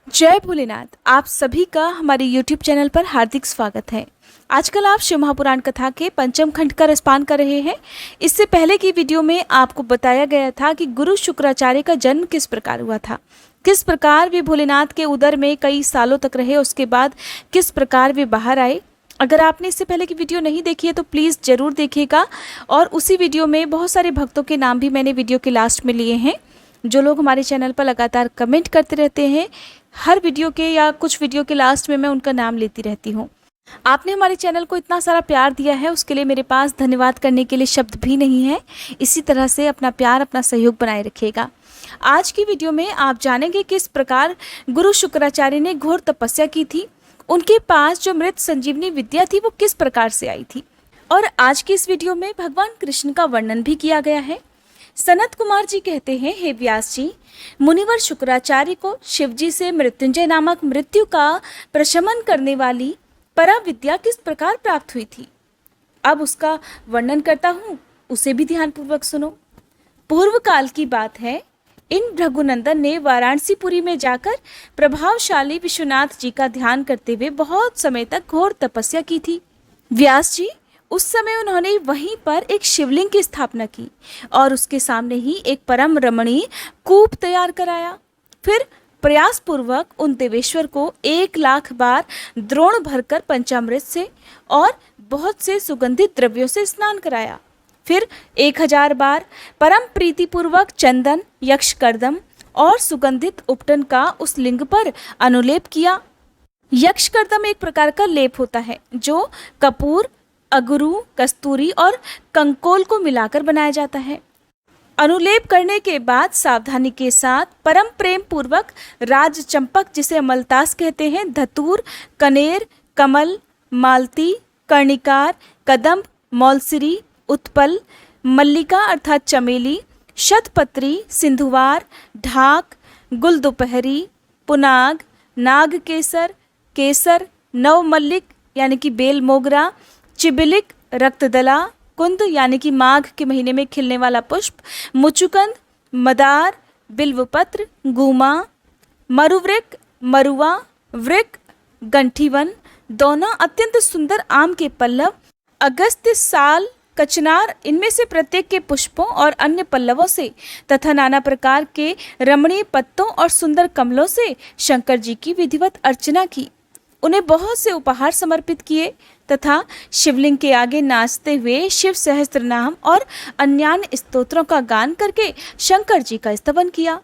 जय भोलेनाथ। आप सभी का हमारे YouTube चैनल पर हार्दिक स्वागत है। आजकल आप शिव महापुराण कथा के पंचम खंड का रसपान कर रहे हैं। इससे पहले की वीडियो में आपको बताया गया था कि गुरु शुक्राचार्य का जन्म किस प्रकार हुआ था, किस प्रकार वे भोलेनाथ के उदर में कई सालों तक रहे, उसके बाद किस प्रकार वे बाहर आए। अगर आपने इससे पहले की वीडियो नहीं देखी है तो प्लीज़ ज़रूर देखिएगा। और उसी वीडियो में बहुत सारे भक्तों के नाम भी मैंने वीडियो के लास्ट में लिए हैं। जो लोग हमारे चैनल पर लगातार कमेंट करते रहते हैं, हर वीडियो के या कुछ वीडियो के लास्ट में मैं उनका नाम लेती रहती हूँ। आपने हमारे चैनल को इतना सारा प्यार दिया है, उसके लिए मेरे पास धन्यवाद करने के लिए शब्द भी नहीं है। इसी तरह से अपना प्यार, अपना सहयोग बनाए रखिएगा। आज की वीडियो में आप जानेंगे किस प्रकार गुरु शुक्राचार्य ने घोर तपस्या की थी, उनके पास जो मृत संजीवनी विद्या थी वो किस प्रकार से आई थी। और आज की इस वीडियो में भगवान कृष्ण का वर्णन भी किया गया है। सनत कुमार जी कहते हैं, हे व्यास जी, मुनिवर शुक्राचार्य को शिवजी से मृत्युंजय नामक मृत्यु का प्रशमन करने वाली परा विद्या किस प्रकार प्राप्त हुई थी। अब उसका वर्णन करता हूँ, उसे भी ध्यानपूर्वक सुनो। पूर्व काल की बात है, इन भृगुनंदन ने वाराणसीपुरी में जाकर प्रभावशाली विश्वनाथ जी का ध्यान करते हुए बहुत समय तक घोर तपस्या की थी। व्यास जी, उस समय उन्होंने वहीं पर एक शिवलिंग की स्थापना की और उसके सामने ही एक परम रमणीय कूप तैयार कराया। फिर प्रयास पूर्वक उन देवेश्वर को 1,00,000 बार द्रोण भरकर पंचामृत से और बहुत से सुगंधित द्रव्यों से स्नान कराया। फिर 1,000 बार परम प्रीतिपूर्वक चंदन, यक्षकर्दम और सुगंधित उपटन का उस लिंग पर अनुलेप किया। यक्षकर्दम एक प्रकार का लेप होता है जो कपूर, अगरू, कस्तूरी और कंकोल को मिलाकर बनाया जाता है। अनुलेप करने के बाद सावधानी के साथ परम प्रेम पूर्वक राज चंपक, जिसे अमलतास कहते हैं, धतूर, कनेर, कमल, मालती, कर्णिकार, कदम्ब, मौलसिरी, उत्पल, मल्लिका अर्थात चमेली, शतपत्री, सिंधुवार, ढाक, गुलदोपहरी, पुनाग, नाग केसर, केसर, नवमल्लिक यानी कि बेल मोगरा, चिबिलिक, रक्तदला, कुंद यानी कि माघ के महीने में खिलने वाला पुष्प, मुचुकंद, मदार, बिल्वपत्र, गुमा, मरुवृक, मरुआ, वृक, गंठीवन, दोना अत्यंत सुंदर आम के पल्लव, अगस्त्य, साल, कचनार, इनमें से प्रत्येक के पुष्पों और अन्य पल्लवों से तथा नाना प्रकार के रमणीय पत्तों और सुंदर कमलों से शंकर जी की विधिवत अर्चना की। उन्हें बहुत से उपहार समर्पित किए तथा शिवलिंग के आगे नाचते हुए शिव सहस्त्र नाम और अन्यान्य स्तोत्रों का गान करके शंकर जी का स्तवन किया।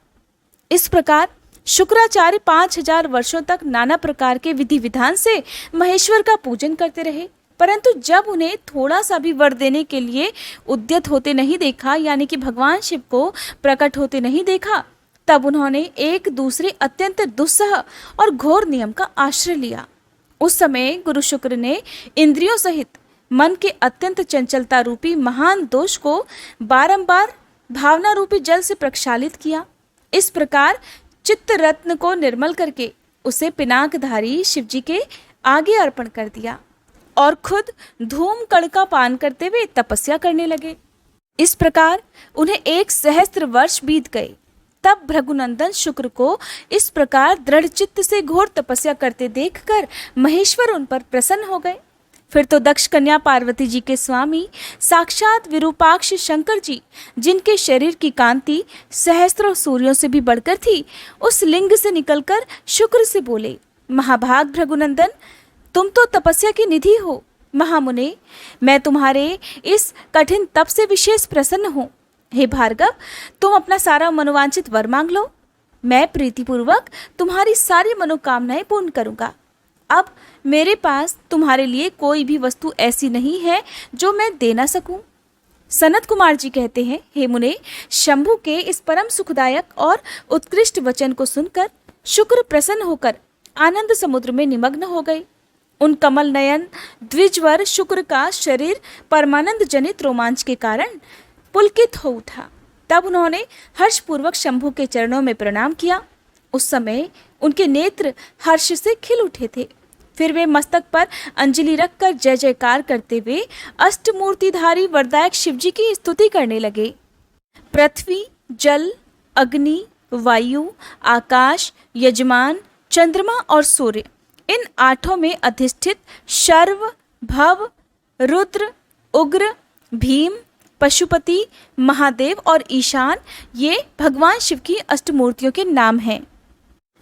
इस प्रकार शुक्राचार्य 5,000 वर्षों तक नाना प्रकार के विधि विधान से महेश्वर का पूजन करते रहे, परंतु जब उन्हें थोड़ा सा भी वर देने के लिए उद्यत होते नहीं देखा, यानी कि भगवान शिव को प्रकट होते नहीं देखा, तब उन्होंने एक दूसरे अत्यंत दुस्सह और घोर नियम का आश्रय लिया। उस समय गुरु शुक्र ने इंद्रियों सहित मन के अत्यंत चंचलता रूपी महान दोष को बारंबार भावना रूपी जल से प्रक्षालित किया। इस प्रकार चित्त रत्न को निर्मल करके उसे पिनाकधारी शिवजी के आगे अर्पण कर दिया और खुद धूम कण का पान करते हुए तपस्या करने लगे। इस प्रकार उन्हें 1 सहस्त्र वर्ष बीत गए। तब भृगुनंदन शुक्र को इस प्रकार दृढ़ चित्त से घोर तपस्या करते देखकर महेश्वर उन पर प्रसन्न हो गए। फिर तो दक्ष कन्या पार्वती जी के स्वामी साक्षात विरूपाक्ष शंकर जी, जिनके शरीर की कांति सहस्त्रों सूर्यों से भी बढ़कर थी, उस लिंग से निकलकर शुक्र से बोले, महाभाग भृगुनंदन, तुम तो तपस्या की निधि हो। महामुने, मैं तुम्हारे इस कठिन तप से विशेष प्रसन्न हूँ। हे भार्गव, तुम अपना सारा मनोवांछित वर मांग लो, मैं प्रीतिपूर्वक तुम्हारी सारी मनोकामनाएं पूर्ण करूंगा। अब मेरे पास तुम्हारे लिए कोई भी वस्तु ऐसी नहीं है जो मैं दे ना सकूं। सनत कुमार जी कहते हैं, हे मुने, शंभु के इस परम सुखदायक और उत्कृष्ट वचन को सुनकर शुक्र प्रसन्न होकर आनंद समुद्र में निमग्न हो गए। उन कमल नयन द्विजवर शुक्र का शरीर परमानंद जनित रोमांच के कारण पुलकित हो उठा। तब उन्होंने हर्षपूर्वक शंभु के चरणों में प्रणाम किया। उस समय उनके नेत्र हर्ष से खिल उठे थे। फिर वे मस्तक पर अंजलि रखकर जय जयकार करते हुए अष्टमूर्तिधारी वरदायक शिवजी की स्तुति करने लगे। पृथ्वी, जल, अग्नि, वायु, आकाश, यजमान, चंद्रमा और सूर्य, इन आठों में अधिष्ठित शर्व, भव, रुद्र, उग्र, भीम, पशुपति, महादेव और ईशान, ये भगवान शिव की अष्टमूर्तियों के नाम हैं।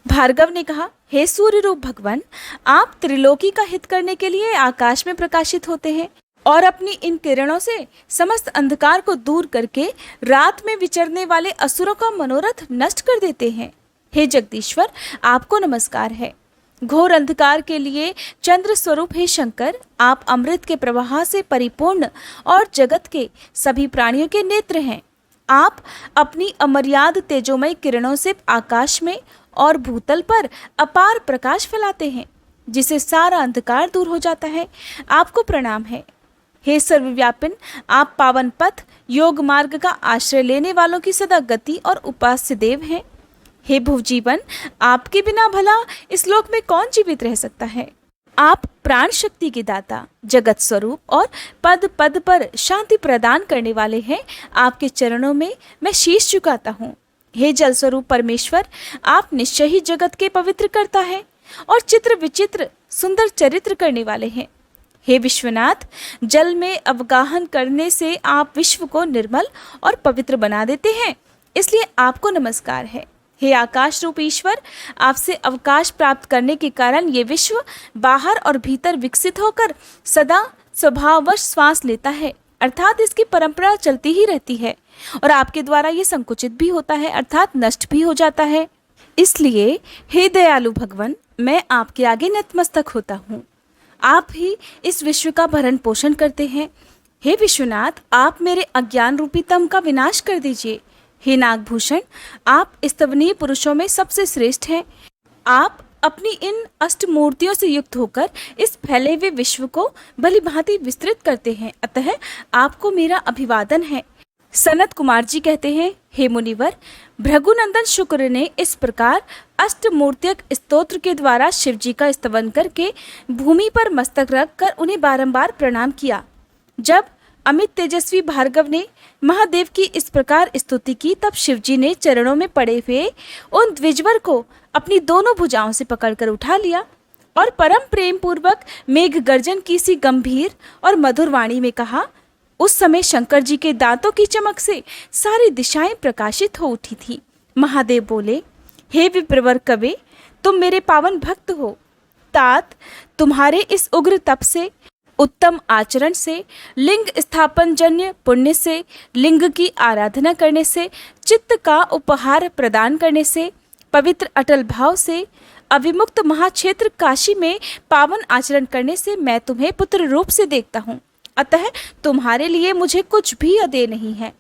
भार्गव ने कहा, हे सूर्य रूप भगवान, आप त्रिलोकी का हित करने के लिए आकाश में प्रकाशित होते हैं और अपनी इन किरणों से समस्त अंधकार को दूर करके रात में विचरने वाले असुरों का मनोरथ नष्ट कर देते हैं। हे जगदीश्वर, आपको नमस्कार है। घोर अंधकार के लिए चंद्र स्वरूप हे शंकर, आप अमृत के प्रवाह से परिपूर्ण और जगत के सभी प्राणियों के नेत्र हैं। आप अपनी अमर्याद तेजोमय किरणों से आकाश में और भूतल पर अपार प्रकाश फैलाते हैं, जिससे सारा अंधकार दूर हो जाता है। आपको प्रणाम है। हे सर्वव्यापिन, आप पावन पथ योग मार्ग का आश्रय लेने वालों की सदा गति और उपास्य देव हैं। हे भुवजीवन, आपके बिना भला इस लोक में कौन जीवित रह सकता है। आप प्राण शक्ति के दाता, जगत स्वरूप और पद पद पर शांति प्रदान करने वाले हैं। आपके चरणों में मैं शीश झुकाता हूँ। हे जल स्वरूप परमेश्वर, आप निश्चय ही जगत के पवित्र करता है और चित्र विचित्र सुंदर चरित्र करने वाले हैं। हे विश्वनाथ, जल में अवगाहन करने से आप विश्व को निर्मल और पवित्र बना देते हैं, इसलिए आपको नमस्कार है। हे आकाश रूप ईश्वर, आपसे अवकाश प्राप्त करने के कारण ये विश्व बाहर और भीतर विकसित होकर सदा स्वभाववश श्वास लेता है, अर्थात इसकी परंपरा चलती ही रहती है और आपके द्वारा ये संकुचित भी होता है, अर्थात नष्ट भी हो जाता है। इसलिए हे दयालु भगवान, मैं आपके आगे नतमस्तक होता हूँ। आप ही इस विश्व का भरण पोषण करते हैं। हे विश्वनाथ, आप मेरे अज्ञान रूपी तम का विनाश कर दीजिए। हे नागभूषण, आप स्तवनीय पुरुषों में सबसे श्रेष्ठ हैं। आप अपनी इन अष्टमूर्तियों से युक्त होकर इस फैले हुए विश्व को भली भांति विस्तृत करते हैं, अतः आपको मेरा अभिवादन है। सनत कुमार जी कहते हैं, हे मुनिवर, भृगुनंदन शुक्र ने इस प्रकार अष्टमूर्तिक स्तोत्र के द्वारा शिव जी का स्तवन करके भूमि पर मस्तक रख कर उन्हें बारंबार प्रणाम किया। जब अमित तेजस्वी भार्गव ने महादेव की इस प्रकार स्तुति की, तब शिवजी ने चरणों में पड़े हुए उन द्विजवर को अपनी दोनों भुजाओं से पकड़कर उठा लिया और परम प्रेम पूर्वक मेघ गर्जन की सी गंभीर और मधुर वाणी में कहा। उस समय शंकर जी के दांतों की चमक से सारी दिशाएं प्रकाशित हो उठी थी। महादेव बोले, हे विप्रवर कवे, तुम मेरे पावन भक्त हो। तात, तुम्हारे इस उग्र तप से, उत्तम आचरण से, लिंग स्थापन जन्य पुण्य से, लिंग की आराधना करने से, चित्त का उपहार प्रदान करने से, पवित्र अटल भाव से, अविमुक्त महाक्षेत्र काशी में पावन आचरण करने से मैं तुम्हें पुत्र रूप से देखता हूँ। अतः तुम्हारे लिए मुझे कुछ भी अदेय नहीं है।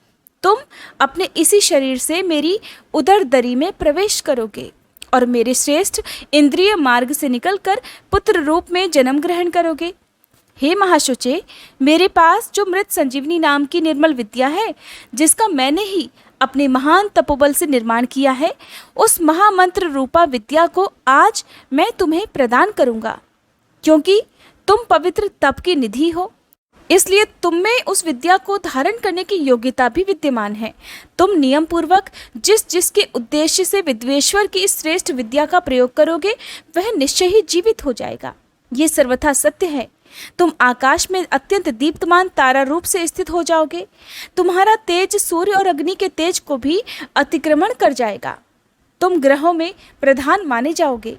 तुम अपने इसी शरीर से मेरी उदर दरी में प्रवेश करोगे और मेरे श्रेष्ठ इंद्रिय मार्ग से निकलकर पुत्र रूप में जन्म ग्रहण करोगे। हे महाशुचे, मेरे पास जो मृत संजीवनी नाम की निर्मल विद्या है, जिसका मैंने ही अपने महान तपोबल से निर्माण किया है, उस महामंत्र रूपा विद्या को आज मैं तुम्हें प्रदान करूंगा। क्योंकि तुम पवित्र तप की निधि हो, इसलिए तुम में उस विद्या को धारण करने की योग्यता भी विद्यमान है। तुम नियम पूर्वक जिस जिसके उद्देश्य से विद्वेश्वर की इस श्रेष्ठ विद्या का प्रयोग करोगे, वह निश्चय ही जीवित हो जाएगा। ये सर्वथा सत्य है। तुम आकाश में अत्यंत दीप्तमान तारा रूप से स्थित हो जाओगे। तुम्हारा तेज सूर्य और अग्नि के तेज को भी अतिक्रमण कर जाएगा। तुम ग्रहों में प्रधान माने जाओगे।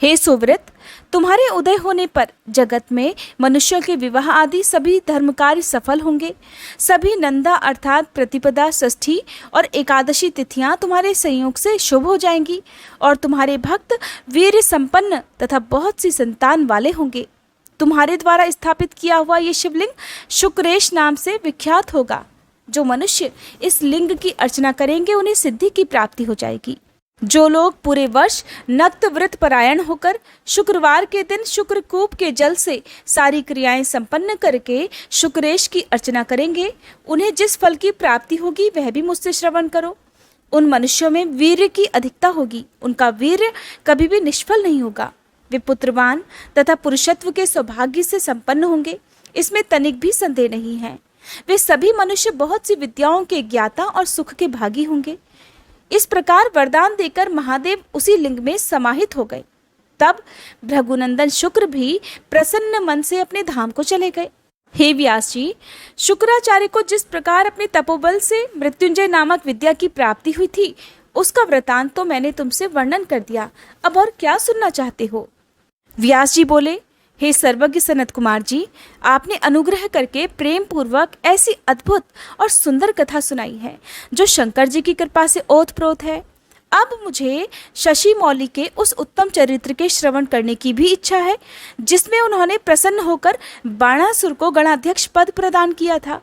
हे सुव्रत, तुम्हारे उदय होने पर जगत में मनुष्यों के विवाह आदि सभी धर्म कार्य सफल होंगे। सभी नंदा अर्थात प्रतिपदा, षष्ठी और एकादशी तिथियां तुम्हारे संयोग से शुभ हो जाएंगी और तुम्हारे भक्त वीर संपन्न तथा बहुत सी संतान वाले होंगे। तुम्हारे द्वारा स्थापित किया हुआ ये शिवलिंग शुक्रेश नाम से विख्यात होगा। जो मनुष्य इस लिंग की अर्चना करेंगे, उन्हें सिद्धि की प्राप्ति हो जाएगी। जो लोग पूरे वर्ष नक्त व्रत परायण होकर शुक्रवार के दिन शुक्रकूप के जल से सारी क्रियाएं संपन्न करके शुक्रेश की अर्चना करेंगे, उन्हें जिस फल की प्राप्ति होगी वह भी मुझसे श्रवण करो। उन मनुष्यों में वीर्य की अधिकता होगी। उनका वीर्य कभी भी निष्फल नहीं होगा। वे पुत्रवान तथा पुरुषत्व के सौभाग्य से संपन्न होंगे, इसमें तनिक भी संदेह नहीं है। वे सभी मनुष्य बहुत सी विद्याओं के ज्ञाता और सुख के भागी होंगे। इस प्रकार वरदान देकर महादेव उसी लिंग में समाहित हो गए। तब भृगुनंदन शुक्र भी प्रसन्न मन से अपने धाम को चले गए। हे व्यास जी, शुक्राचार्य को जिस प्रकार अपने तपोबल से मृत्युंजय नामक विद्या की प्राप्ति हुई थी, उसका वृतांत तो मैंने तुमसे वर्णन कर दिया। अब और क्या सुनना चाहते हो? व्यास जी बोले, हे सर्वज्ञ सनत कुमार जी, आपने अनुग्रह करके प्रेम पूर्वक ऐसी अद्भुत और सुंदर कथा सुनाई है जो शंकर जी की कृपा से ओतप्रोत है। अब मुझे शशि मौली के उस उत्तम चरित्र के श्रवण करने की भी इच्छा है जिसमें उन्होंने प्रसन्न होकर बाणासुर को गणाध्यक्ष पद प्रदान किया था।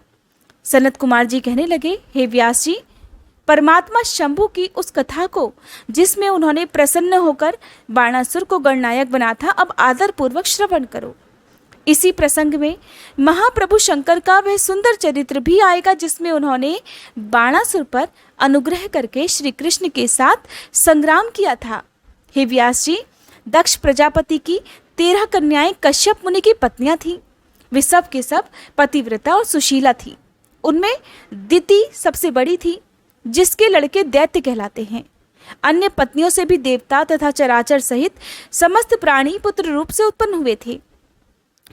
सनत कुमार जी कहने लगे, हे व्यास जी, परमात्मा शंभु की उस कथा को जिसमें उन्होंने प्रसन्न होकर बाणासुर को गणनायक बना था, अब आदर पूर्वक श्रवण करो। इसी प्रसंग में महाप्रभु शंकर का वह सुंदर चरित्र भी आएगा जिसमें उन्होंने बाणासुर पर अनुग्रह करके श्री कृष्ण के साथ संग्राम किया था। हे व्यास जी, दक्ष प्रजापति की 13 कन्याएं कश्यप मुनि की पत्नियां थीं। वे सब के सब पतिव्रता और सुशीला थी। उनमें दिति सबसे बड़ी थी, जिसके लड़के दैत्य कहलाते हैं। अन्य पत्नियों से भी देवता तथा चराचर सहित समस्त प्राणी पुत्र रूप से उत्पन्न हुए थे।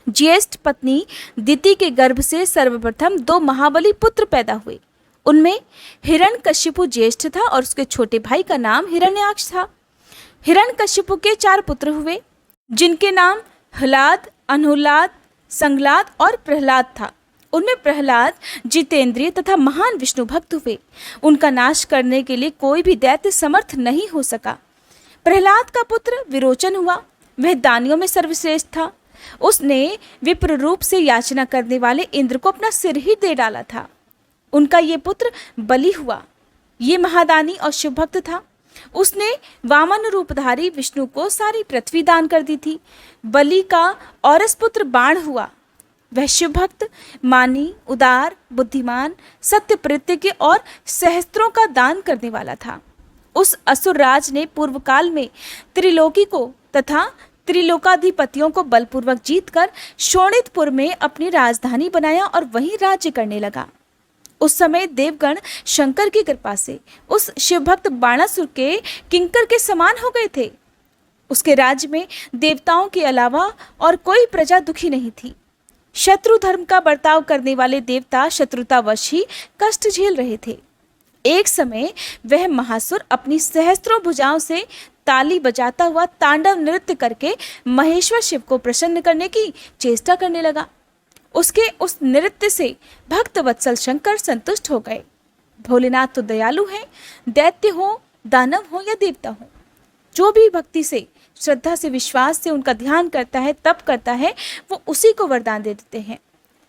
ज्येष्ठ पत्नी दिति के गर्भ से सर्वप्रथम 2 महाबली पुत्र पैदा हुए। उनमें हिरण्यकशिपु ज्येष्ठ था और उसके छोटे भाई का नाम हिरण्याक्ष था। हिरण्यकशिपु के 4 पुत्र हुए, जिनके नाम ह्लाद, अनुह्लाद, संग्लाद और प्रहलाद था। उनमें प्रहलाद जितेंद्रिय तथा महान विष्णु भक्त हुए। उनका नाश करने के लिए कोई भी दैत्य समर्थ नहीं हो सका। प्रहलाद का पुत्र विरोचन हुआ। वह दानियों में सर्वश्रेष्ठ था। उसने विप्र रूप से याचना करने वाले इंद्र को अपना सिर ही दे डाला था। उनका ये पुत्र बलि हुआ। ये महादानी और शिव भक्त था। उसने वामन रूपधारी विष्णु को सारी पृथ्वी दान कर दी थी। बलि का औरस पुत्र बाण हुआ। वह शिव भक्त, मानी, उदार, बुद्धिमान, सत्य प्रत्यय और सहस्त्रों का दान करने वाला था। उस असुरराज ने पूर्व काल में त्रिलोकी को तथा त्रिलोकाधिपतियों को बलपूर्वक जीतकर शोणितपुर में अपनी राजधानी बनाया और वहीं राज्य करने लगा। उस समय देवगण शंकर की कृपा से उस शिवभक्त बाणासुर के किंकर के समान हो गए थे। उसके राज्य में देवताओं के अलावा और कोई प्रजा दुखी नहीं थी। शत्रु धर्म का बर्ताव करने वाले देवता शत्रुतावश ही कष्ट झेल रहे थे। एक समय वह महासुर अपनी सहस्त्रों भुजाओं से ताली बजाता हुआ तांडव नृत्य करके महेश्वर शिव को प्रसन्न करने की चेष्टा करने लगा। उसके उस नृत्य से भक्त वत्सल शंकर संतुष्ट हो गए। भोलेनाथ तो दयालु हैं, दैत्य हो, दानव हो या देवता हो, जो भी भक्ति से, श्रद्धा से, विश्वास से उनका ध्यान करता है, तप करता है, वो उसी को वरदान दे देते हैं।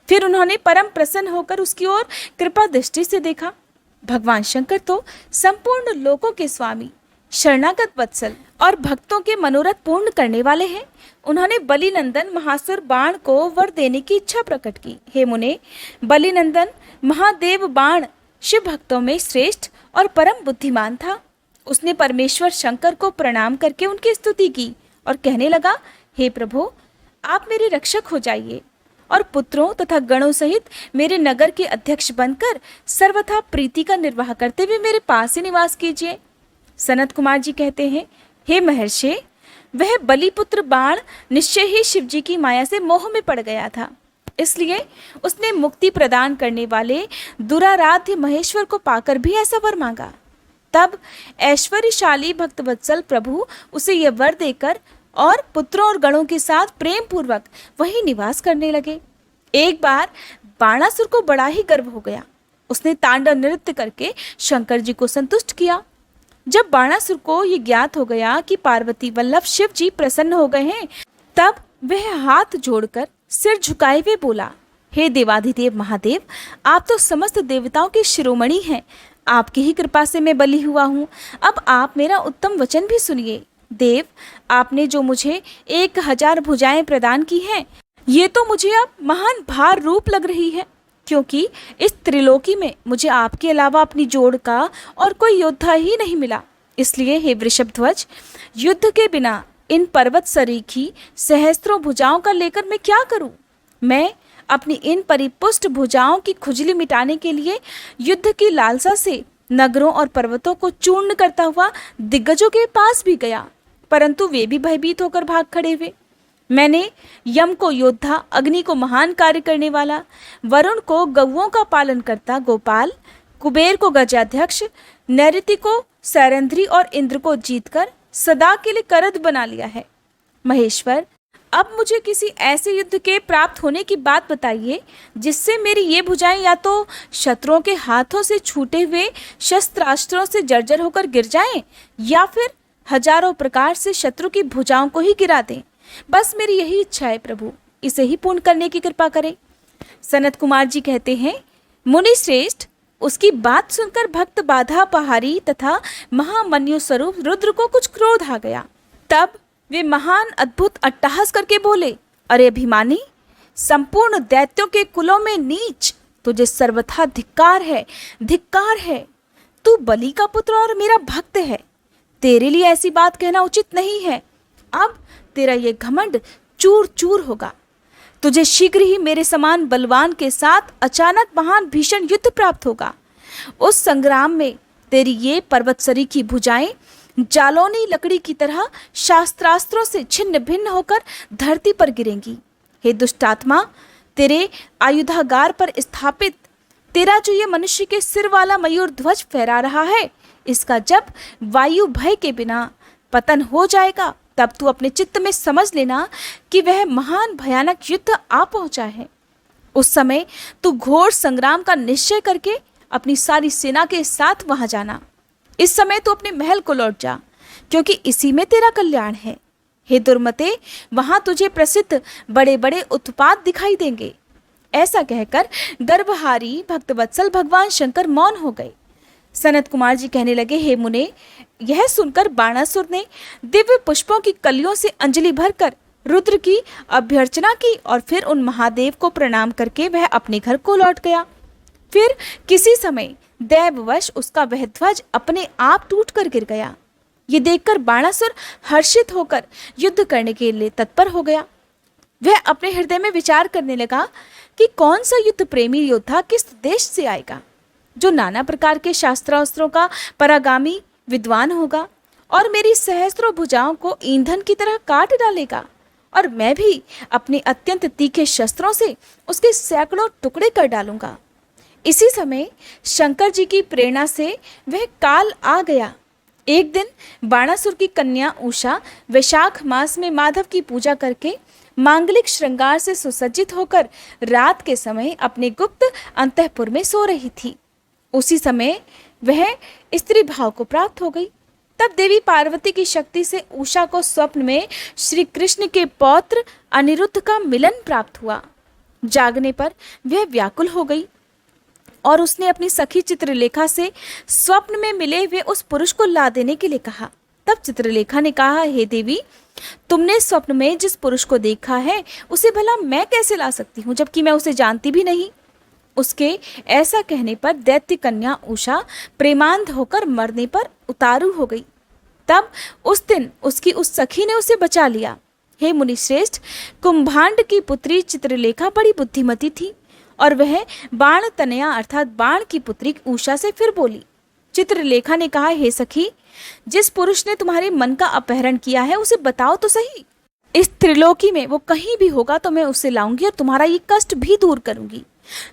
फिर उन्होंने परम प्रसन्न होकर उसकी ओर कृपा दृष्टि से देखा। भगवान शंकर तो संपूर्ण लोकों के स्वामी, शरणागत वत्सल और भक्तों के मनोरथ पूर्ण करने वाले हैं। उन्होंने बलिनंदन महासुर बाण को वर देने की इच्छा प्रकट की। हे मुने, बलिनंदन महादेव बाण शिव भक्तों में श्रेष्ठ और परम बुद्धिमान था। उसने परमेश्वर शंकर को प्रणाम करके उनकी स्तुति की और कहने लगा, हे प्रभु, आप मेरे रक्षक हो जाइए और पुत्रों तथा गणों सहित मेरे नगर के अध्यक्ष बनकर सर्वथा प्रीति का निर्वाह करते हुए मेरे पास ही निवास कीजिए। सनत कुमार जी कहते हैं, हे महर्षि, वह बलिपुत्र बाण निश्चय ही शिवजी की माया से मोह में पड़ गया था। इसलिए उसने मुक्ति प्रदान करने वाले दुराराध्य महेश्वर को पाकर भी ऐसा वर मांगा। तब ऐश्वर्यशाली भक्तवत्सल प्रभु उसे यह वर देकर और पुत्रों और गणों के साथ प्रेम पूर्वक वहीं निवास करने लगे। एक बार बाणासुर को बड़ा ही गर्व हो गया। उसने तांडव नृत्य करके शंकर जी को संतुष्ट किया। जब बाणासुर को ये ज्ञात हो गया कि पार्वती वल्लभ शिव जी प्रसन्न हो गए हैं, तब वह हाथ जोड़कर सिर झुकाए हुए बोला, हे देवाधिदेव महादेव, आप तो समस्त देवताओं के शिरोमणि हैं। आपकी ही कृपा से मैं बलि हुआ हूँ। अब आप मेरा उत्तम वचन भी सुनिए। देव, आपने जो मुझे 1000 भुजाएं प्रदान की हैं, ये तो मुझे अब महान भार रूप लग रही है, क्योंकि इस त्रिलोकी में मुझे आपके अलावा अपनी जोड़ का और कोई योद्धा ही नहीं मिला। इसलिए हे वृषभध्वज, युद्ध के बिना इन पर्वत सरीखी सहस्त्रों भुजाओं का लेकर मैं क्या करूं? मैं अपनी इन परिपुष्ट भुजाओं की खुजली मिटाने के लिए युद्ध की लालसा से नगरों और पर्वतों को चूर्ण करता हुआ दिग्गजों के पास भी गया, परंतु वे भी भयभीत होकर भाग खड़े हुए। मैंने यम को योद्धा, अग्नि को महान कार्य करने वाला, वरुण को गौओं का पालन करता गोपाल, कुबेर को गजाध्यक्ष, नैऋति को सैरंध्री और इंद्र को जीतकर सदा के लिए करद बना लिया है। महेश्वर, अब मुझे किसी ऐसे युद्ध के प्राप्त होने की बात बताइए जिससे मेरी ये भुजाएं या तो शत्रुओं के हाथों से छूटे हुए शस्त्रास्त्रों से जर्जर होकर गिर जाएं, या फिर हजारों प्रकार से शत्रु की भुजाओं को ही गिरा दें। बस मेरी यही इच्छा है प्रभु, इसे ही पूर्ण करने की कृपा करें। सनत कुमार जी कहते हैं, मुनि श्रेष्ठ, उसकी बात सुनकर भक्त बाधा पहारी तथा महामन्यु स्वरूप रुद्र को कुछ क्रोध आ गया। तब वे महान अद्भुत अट्टहास करके बोले, अरे अभिमानी, संपूर्ण दैत्यों के कुलों में नीच, तुझे सर्वथा धिक्कार है, धिक्कार है। तू बलि का पुत्र और मेरा भक्त है, तेरे लिए ऐसी बात कहना उचित नहीं है। अब तेरा ये घमंड चूर चूर होगा। तुझे शीघ्र ही मेरे समान बलवान के साथ अचानक महान भीषण युद्ध प्राप्त होगा। उस संग्राम में तेरी ये पर्वतसरी की भुजाएं जालौनी लकड़ी की तरह शास्त्रास्त्रों से छिन्न भिन्न होकर धरती पर गिरेंगी। हे दुष्टात्मा, तेरे आयुधागार पर स्थापित तेरा जो ये मनुष्य के सिर वाला मयूर ध्वज फहरा रहा है, इसका जब वायु भय के बिना पतन हो जाएगा, तब तू अपने चित्त में समझ लेना कि वह महान भयानक युद्ध आ पहुंचा है। उस समय तू घोर संग्राम का निश्चय करके अपनी सारी सेना के साथ वहां जाना। इस समय तू अपने महल को लौट जा, क्योंकि इसी में तेरा कल्याण है। हे दुर्मते, वहां तुझे प्रसिद्ध बड़े बड़े उत्पात दिखाई देंगे। ऐसा कहकर गर्भहारी भक्तवत्सल भगवान शंकर मौन हो गए। सनत कुमार जी कहने लगे, हे मुने, यह सुनकर बाणासुर ने दिव्य पुष्पों की कलियों से अंजलि भरकर रुद्र की अभ्यर्चना की और फिर उन महादेव को प्रणाम करके वह अपने घर को लौट गया। फिर किसी समय दैववश उसका वह ध्वज अपने आप टूटकर गिर गया। ये देखकर बाणासुर हर्षित होकर युद्ध करने के लिए तत्पर हो गया। वह अपने हृदय में विचार करने लगा कि कौन सा युद्ध प्रेमी योद्धा किस देश से आएगा, जो नाना प्रकार के शास्त्रास्त्रों का परागामी विद्वान होगा और मेरी सहस्त्रों भुजाओं को ईंधन की तरह काट डालेगा, और मैं भी अपने अत्यंत तीखे शस्त्रों से उसके सैकड़ों टुकड़े कर डालूंगा। इसी समय शंकर जी की प्रेरणा से वह काल आ गया। एक दिन बाणासुर की कन्या उषा वैशाख मास में माधव की पूजा करके मांगलिक श्रृंगार से सुसज्जित होकर रात के समय अपने गुप्त अंतःपुर में सो रही थी। उसी समय वह स्त्री भाव को प्राप्त हो गई। तब देवी पार्वती की शक्ति से उषा को स्वप्न में श्री कृष्ण के पौत्र अनिरुद्ध का मिलन प्राप्त हुआ। जागने पर वह व्याकुल हो गई और उसने अपनी सखी चित्रलेखा से स्वप्न में मिले हुए उस पुरुष को ला देने के लिए कहा। तब चित्रलेखा ने कहा, हे देवी, तुमने स्वप्न में जिस पुरुष को देखा है उसे भला मैं कैसे ला सकती हूँ, जबकि मैं उसे जानती भी नहीं। उसके ऐसा कहने पर दैत्य कन्या उषा प्रेमांध होकर मरने पर उतारू हो गई। तब उस दिन उसकी उस सखी ने उसे बचा लिया। हे मुनि श्रेष्ठ, कुंभांड की पुत्री चित्रलेखा बड़ी बुद्धिमती थी और वह बाण तनया अर्थात बाण की पुत्री उषा से फिर बोली। चित्रलेखा ने कहा, हे सखी, जिस पुरुष ने तुम्हारे मन का अपहरण किया है उसे बताओ तो सही। इस त्रिलोकी में वो कहीं भी होगा तो मैं उसे लाऊंगी और तुम्हारा ये कष्ट भी दूर करूंगी।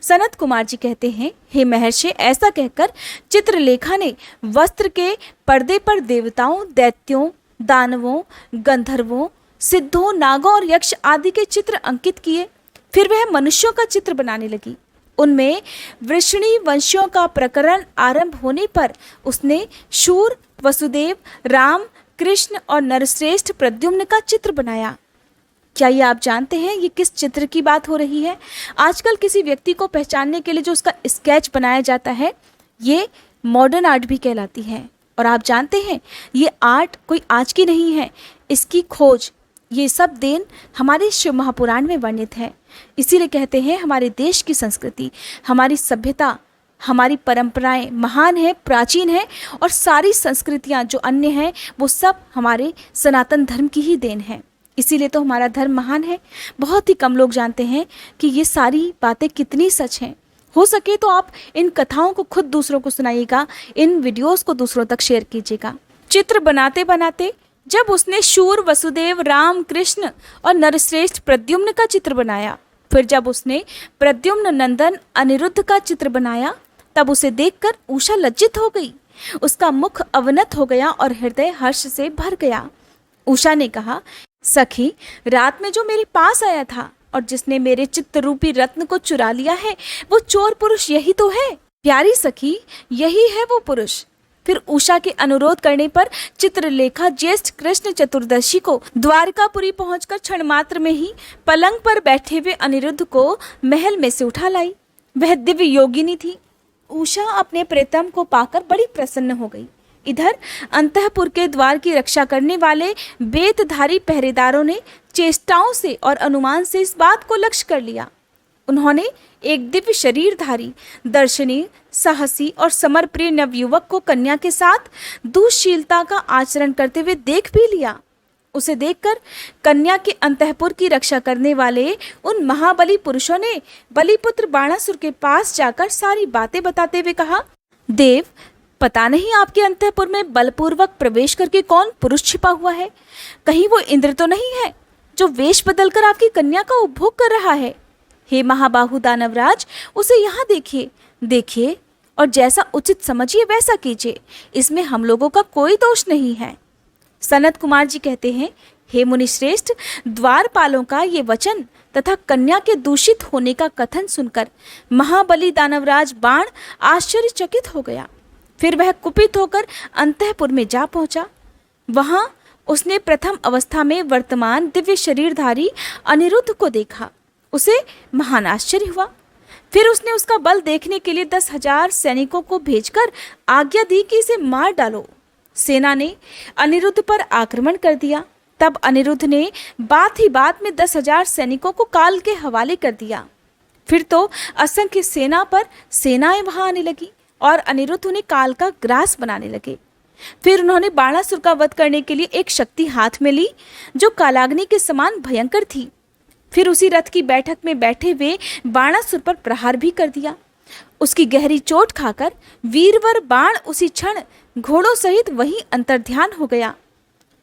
सनत कुमार जी कहते हैं, हे महर्षि, ऐसा कहकर चित्रलेखा ने वस्त्र के पर्दे पर देवताओं, दैत्यों, दानवों, गंधर्वों, सिद्धों, नागों और यक्ष आदि के चित्र अंकित किए। फिर वह मनुष्यों का चित्र बनाने लगी। उनमें वृषणी वंशियों का प्रकरण आरंभ होने पर उसने शूर, वसुदेव, राम, कृष्ण और नरश्रेष्ठ प्रद्युम्न का चित्र बनाया। क्या ये आप जानते हैं ये किस चित्र की बात हो रही है? आजकल किसी व्यक्ति को पहचानने के लिए जो उसका स्केच बनाया जाता है, ये मॉडर्न आर्ट भी कहलाती है। और आप जानते हैं ये आर्ट कोई आज की नहीं है, इसकी खोज, ये सब देन हमारे शिव महापुराण में वर्णित है। इसीलिए कहते हैं हमारे देश की संस्कृति, हमारी सभ्यता, हमारी परंपराएं महान है, प्राचीन है, और सारी संस्कृतियां जो अन्य हैं वो सब हमारे सनातन धर्म की ही देन है। इसीलिए तो हमारा धर्म महान है। बहुत ही कम लोग जानते हैं कि ये सारी बातें कितनी सच हैं। हो सके तो आप इन कथाओं को खुद दूसरों को सुनाइएगा, इन वीडियोस को दूसरों तक शेयर कीजिएगा। चित्र बनाते बनाते जब उसने शूर, वसुदेव, राम, कृष्ण और नरश्रेष्ठ प्रद्युम्न का चित्र बनाया, फिर जब उसने प्रद्युम्न नंदन अनिरुद्ध का चित्र बनाया, तब उसे देखकर उषा लज्जित हो गई। उसका मुख अवनत हो गया और हृदय हर्ष से भर गया। उषा ने कहा, सखी, रात में जो मेरे पास आया था और जिसने मेरे चित्त रूपी रत्न को चुरा लिया है, वो चोर पुरुष यही तो है। प्यारी सखी, यही है वो पुरुष। फिर उषा के अनुरोध करने पर चित्रलेखा ज्येष्ठ कृष्ण चतुर्दशी को द्वारकापुरी पहुंचकर क्षण मात्र में ही पलंग पर बैठे हुए अनिरुद्ध को महल में से उठा लाई। वह दिव्य योगिनी थी। उषा अपने प्रीतम को पाकर बड़ी प्रसन्न हो गई। इधर अंतःपुर के द्वार की रक्षा करने वाले बेतधारी पहरेदारों ने चेष्टाओं से और अनुमान से इस बात को लक्ष्य कर लिया। उन्होंने एक दिव्य शरीरधारी, दर्शनीय, साहसी और समरप्रिय नवयुवक को कन्या के साथ दुःशीलता का आचरण करते हुए देख भी लिया। उसे देखकर कन्या के अंतःपुर की रक्षा करने वाले उन महाबली पुरुषों ने बलिपुत्र बाणासुर के पास जाकर सारी बातें बताते हुए कहा, देव, पता नहीं आपके अंतःपुर में बलपूर्वक प्रवेश करके कौन पुरुष छिपा हुआ है। कहीं वो इंद्र तो नहीं है जो वेश बदलकर आपकी कन्या का उपभोग कर रहा है। हे महाबाहु दानवराज, उसे यहाँ देखिए और जैसा उचित समझिए वैसा कीजिए। इसमें हम लोगों का कोई दोष नहीं है। सनत कुमार जी कहते हैं, हे मुनिश्रेष्ठ, द्वारपालों का ये वचन तथा कन्या के दूषित होने का कथन सुनकर महाबली दानवराज बाण आश्चर्यचकित हो गया। फिर वह कुपित होकर अंतःपुर में जा पहुंचा। वहां उसने प्रथम अवस्था में वर्तमान दिव्य शरीरधारी अनिरुद्ध को देखा। उसे महान आश्चर्य हुआ। फिर उसने उसका बल देखने के लिए 10,000 सैनिकों को भेजकर आज्ञा दी कि इसे मार डालो। सेना ने अनिरुद्ध पर आक्रमण कर दिया। तब अनिरुद्ध ने बात ही बात में 10,000 सैनिकों को काल के हवाले कर दिया। फिर तो असंख्य सेना पर सेनाएं वहां आने लगी और अनिरुद्ध उन्हें काल का ग्रास बनाने लगे। फिर उन्होंने बाणासुर का वध करने के लिए एक शक्ति हाथ में ली जो कालाग्नि के समान भयंकर थी। फिर उसी रथ की बैठक में बैठे हुए बाणासुर पर प्रहार भी कर दिया। उसकी गहरी चोट खाकर वीरवर बाण उसी क्षण घोड़ों सहित वहीं अंतर्ध्यान हो गया।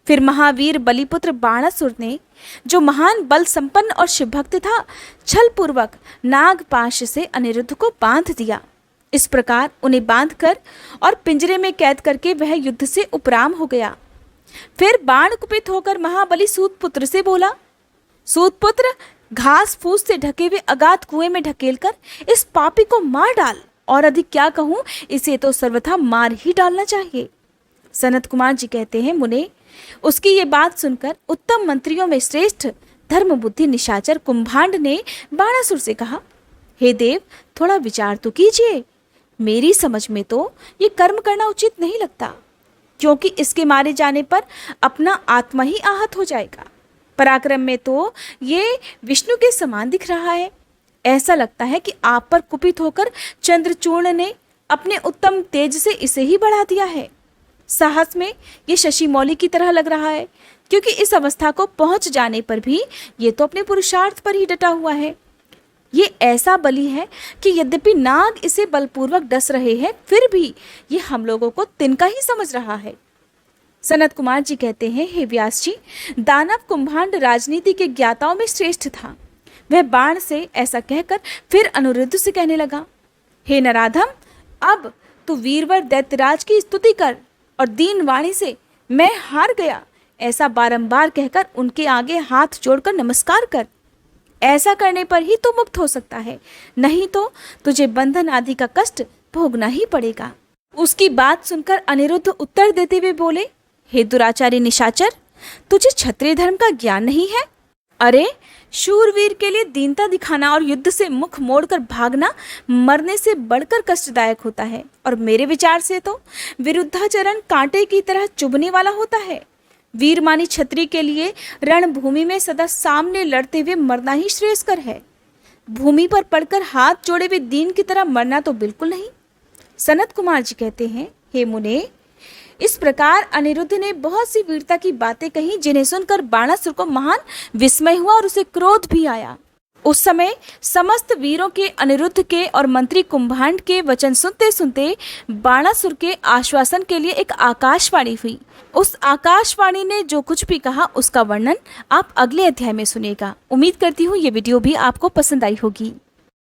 फिर महावीर बलिपुत्र बाणासुर ने, जो महान बल संपन्न और शिवभक्त था, छलपूर्वक नागपाश से अनिरुद्ध को बांध दिया। इस प्रकार उन्हें बांधकर और पिंजरे में कैद करके वह युद्ध से उपराम हो गया। फिर बाण कुपित होकर महाबली सूतपुत्र से बोला, सूतपुत्र, घास फूस से ढके हुए अगाध कुएं में ढकेलकर इस पापी को मार डाल, और अधिक क्या कहूं, इसे तो सर्वथा मार ही डालना चाहिए। सनत कुमार जी कहते हैं, मुने, उसकी ये बात सुनकर उत्तम मंत्रियों में श्रेष्ठ धर्म बुद्धि निशाचर कुंभांड ने बाणासुर से कहा, हे देव, थोड़ा विचार तो कीजिए। मेरी समझ में तो ये कर्म करना उचित नहीं लगता, क्योंकि इसके मारे जाने पर अपना आत्मा ही आहत हो जाएगा। पराक्रम में तो ये विष्णु के समान दिख रहा है। ऐसा लगता है कि आप पर कुपित होकर चंद्रचूर्ण ने अपने उत्तम तेज से इसे ही बढ़ा दिया है। साहस में ये शशि मौली की तरह लग रहा है, क्योंकि इस अवस्था को पहुंच जाने पर भी ये तो अपने पुरुषार्थ पर ही डटा हुआ है। ये ऐसा बली है कि यद्यपि नाग इसे बलपूर्वक डस रहे हैं, फिर भी ये हम लोगों को तिनका ही समझ रहा है। सनत कुमार जी कहते हैं, हे व्यास जी, दानव कुंभांड राजनीति के ज्ञाताओं में श्रेष्ठ था। वह बाण से ऐसा कहकर फिर अनिरुद्ध से कहने लगा, हे नराधम, अब तू वीरवर दैत्यराज की स्तुति कर और दीन वाणी से मैं हार गया ऐसा बारंबार कहकर उनके आगे हाथ जोड़कर नमस्कार कर। ऐसा करने पर ही तू मुक्त हो सकता है, नहीं तो तुझे बंधन आदि का कष्ट भोगना ही पड़ेगा। उसकी बात सुनकर अनिरुद्ध उत्तर देते हुए बोले, हे दुराचारी निशाचर, तुझे क्षत्रिय धर्म का ज्ञान नहीं है। अरे, शूरवीर के लिए दीनता दिखाना और युद्ध से मुख मोड़कर भागना मरने से बढ़कर कष्टदायक होता है, और मेरे विचार से तो विरुद्धाचरण कांटे की तरह चुभने वाला होता है। वीरमानी क्षत्रिय के लिए रणभूमि में सदा सामने लड़ते हुए मरना ही श्रेयस्कर है। भूमि पर पड़कर हाथ जोड़े हुए दीन की तरह मरना तो बिल्कुल नहीं। सनत कुमार जी कहते हैं, हे मुने, इस प्रकार अनिरुद्ध ने बहुत सी वीरता की बातें कही, जिन्हें सुनकर बाणासुर को महान विस्मय हुआ और उसे क्रोध भी आया। उस समय समस्त वीरों के, अनिरुद्ध के और मंत्री कुंभांड के वचन सुनते सुनते बाणासुर के आश्वासन के लिए एक आकाशवाणी हुई। उस आकाशवाणी ने जो कुछ भी कहा उसका वर्णन आप अगले अध्याय में सुनिएगा। उम्मीद करती हूँ ये वीडियो भी आपको पसंद आई होगी।